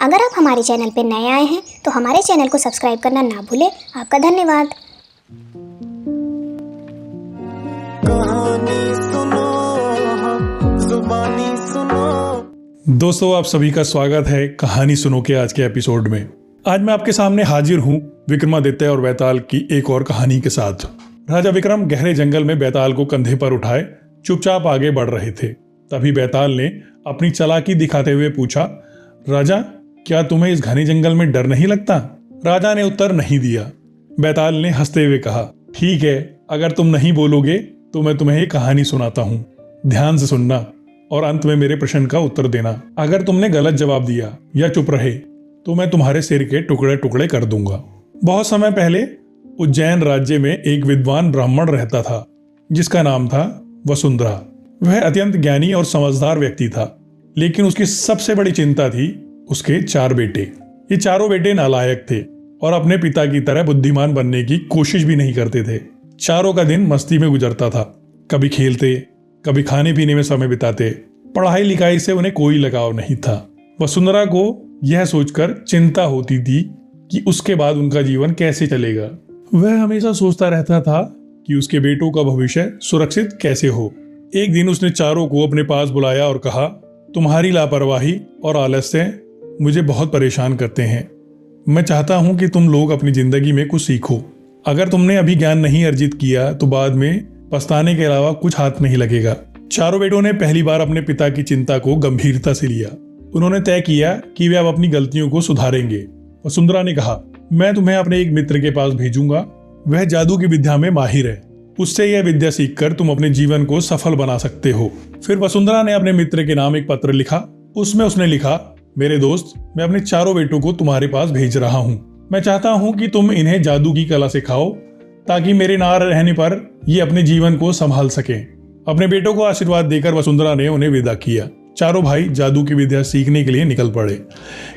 अगर आप हमारे चैनल पर नए आए हैं तो हमारे चैनल को सब्सक्राइब करना ना भूलें। आपका धन्यवाद। कहानी सुनो, जुबानी सुनो। दोस्तों, आप सभी का स्वागत है कहानी सुनो के आज के एपिसोड में। आज मैं आपके सामने हाजिर हूँ विक्रमादित्य और बैताल की एक और कहानी के साथ। राजा विक्रम गहरे जंगल में बैताल को कंधे पर उठाए चुपचाप आगे बढ़ रहे थे। तभी बैताल ने अपनी चालाकी दिखाते हुए पूछा, राजा, क्या तुम्हें इस घने जंगल में डर नहीं लगता? राजा ने उत्तर नहीं दिया। बैताल ने हंसते हुए कहा, ठीक है, अगर तुम नहीं बोलोगे तो मैं तुम्हें एक कहानी सुनाता हूँ। ध्यान से सुनना और अंत में मेरे प्रश्न का उत्तर देना। अगर तुमने गलत जवाब दिया या चुप रहे तो मैं तुम्हारे सिर के टुकड़े टुकड़े कर दूंगा। बहुत समय पहले उज्जैन राज्य में एक विद्वान ब्राह्मण रहता था जिसका नाम था वसुंधरा। वह अत्यंत ज्ञानी और समझदार व्यक्ति था, लेकिन उसकी सबसे बड़ी चिंता थी उसके 4 बेटे। ये चारों बेटे नालायक थे और अपने पिता की तरह बुद्धिमान बनने की कोशिश भी नहीं करते थे। चारों का दिन मस्ती में गुजरता था। कभी खेलते, कभी खाने पीने में समय बिताते। पढ़ाई लिखाई से उन्हें कोई लगाव नहीं था। वसुंधरा को यह सोचकर चिंता होती थी कि उसके बाद उनका जीवन कैसे चलेगा। वह हमेशा सोचता रहता था कि उसके बेटों का भविष्य सुरक्षित कैसे हो। एक दिन उसने चारों को अपने पास बुलाया और कहा, तुम्हारी लापरवाही और आलस्य मुझे बहुत परेशान करते हैं। मैं चाहता हूं कि तुम लोग अपनी जिंदगी में कुछ सीखो। अगर तुमने अभी ज्ञान नहीं अर्जित किया तो बाद में पछताने के अलावा कुछ हाथ नहीं लगेगा। चारों बेटों ने पहली बार अपने पिता की चिंता को गंभीरता से लिया। उन्होंने तय किया कि वे अब अपनी गलतियों को सुधारेंगे। वसुंधरा ने कहा, मैं तुम्हें अपने एक मित्र के पास भेजूंगा। वह जादू की विद्या में माहिर है। उससे यह विद्या सीखकर तुम अपने जीवन को सफल बना सकते हो। फिर वसुंधरा ने अपने मित्र के नाम एक पत्र लिखा। उसमें उसने लिखा, मेरे दोस्त, मैं अपने चारों बेटों को तुम्हारे पास भेज रहा हूँ। मैं चाहता हूँ कि तुम इन्हें जादू की कला सिखाओ ताकि मेरे ना रहने पर ये अपने जीवन को संभाल सकें। अपने बेटों को आशीर्वाद देकर वसुंधरा ने उन्हें विदा किया। चारों भाई जादू की विद्या सीखने के लिए निकल पड़े।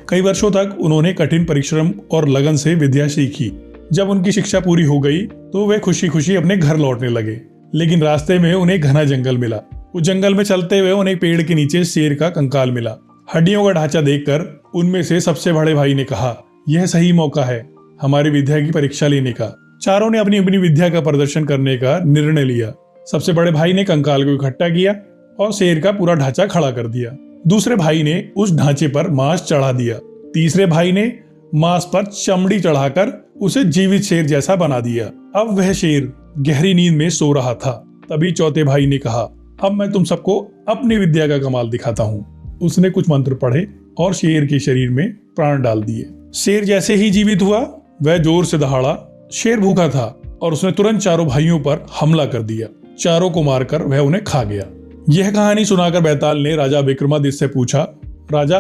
कई वर्षों तक उन्होंने कठिन परिश्रम और लगन से विद्या सीखी। जब उनकी शिक्षा पूरी हो गई तो वे खुशी खुशी अपने घर लौटने लगे। लेकिन रास्ते में उन्हें घना जंगल मिला। उस जंगल में चलते हुए उन्हें पेड़ के नीचे शेर का कंकाल मिला। हड्डियों का ढांचा देखकर उनमें से सबसे बड़े भाई ने कहा, यह सही मौका है हमारी विद्या की परीक्षा लेने का। चारों ने अपनी अपनी विद्या का प्रदर्शन करने का निर्णय लिया। सबसे बड़े भाई ने कंकाल को इकट्ठा किया और शेर का पूरा ढांचा खड़ा कर दिया। दूसरे भाई ने उस ढांचे पर मांस चढ़ा दिया। तीसरे भाई ने मांस पर चमड़ी चढ़ाकर उसे जीवित शेर जैसा बना दिया। अब वह शेर गहरी नींद में सो रहा था। तभी चौथे भाई ने कहा, अब मैं तुम सबको अपनी विद्या का कमाल दिखाता हूँ। उसने कुछ मंत्र पढ़े और शेर के शरीर में प्राण डाल दिए। शेर जैसे ही जीवित हुआ वह जोर से दहाड़ा। शेर भूखा था और उसने तुरंत चारों भाइयों पर हमला कर दिया। चारों को मारकर वह उन्हें खा गया। यह कहानी सुनाकर बैताल ने राजा विक्रमादित्य से पूछा, राजा,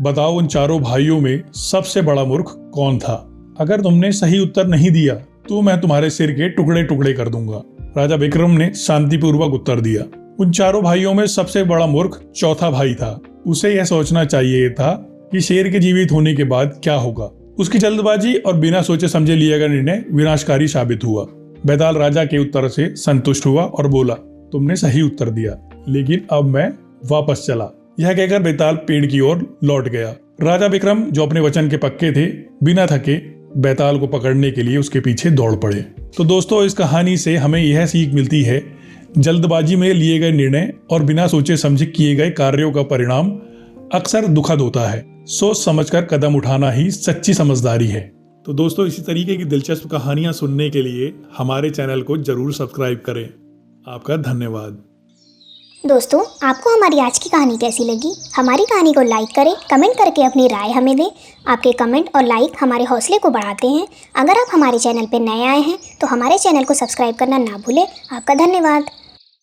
बताओ उन चारों भाइयों में सबसे बड़ा मूर्ख कौन था? अगर तुमने सही उत्तर नहीं दिया तो मैं तुम्हारे सिर के टुकड़े टुकड़े कर दूंगा। राजा विक्रम ने शांतिपूर्वक उत्तर दिया। उन चारों भाइयों में सबसे बड़ा मूर्ख चौथा भाई था। उसे यह सोचना चाहिए था कि शेर के जीवित होने के बाद क्या होगा। उसकी जल्दबाजी और बिना सोचे समझे लिया गया निर्णय विनाशकारी साबित हुआ। बैताल राजा के उत्तर से संतुष्ट हुआ और बोला, तुमने सही उत्तर दिया, लेकिन अब मैं वापस चला। यह कहकर बैताल पेड़ की ओर लौट गया। राजा विक्रम, जो अपने वचन के पक्के थे, बिना थके बैताल को पकड़ने के लिए उसके पीछे दौड़ पड़े। तो दोस्तों, इस कहानी से हमें यह सीख मिलती है, जल्दबाजी में लिए गए निर्णय और बिना सोचे समझे किए गए कार्यों का परिणाम अक्सर दुखद होता है। सोच समझकर कदम उठाना ही सच्ची समझदारी है। तो दोस्तों, इसी तरीके की दिलचस्प कहानियां सुनने के लिए हमारे चैनल को जरूर सब्सक्राइब करें। आपका धन्यवाद। दोस्तों, आपको हमारी आज की कहानी कैसी लगी? हमारी कहानी को लाइक करें, कमेंट करके अपनी राय हमें दें। आपके कमेंट और लाइक हमारे हौसले को बढ़ाते हैं। अगर आप हमारे चैनल पर नए आए हैं तो हमारे चैनल को सब्सक्राइब करना ना भूलें। आपका धन्यवाद।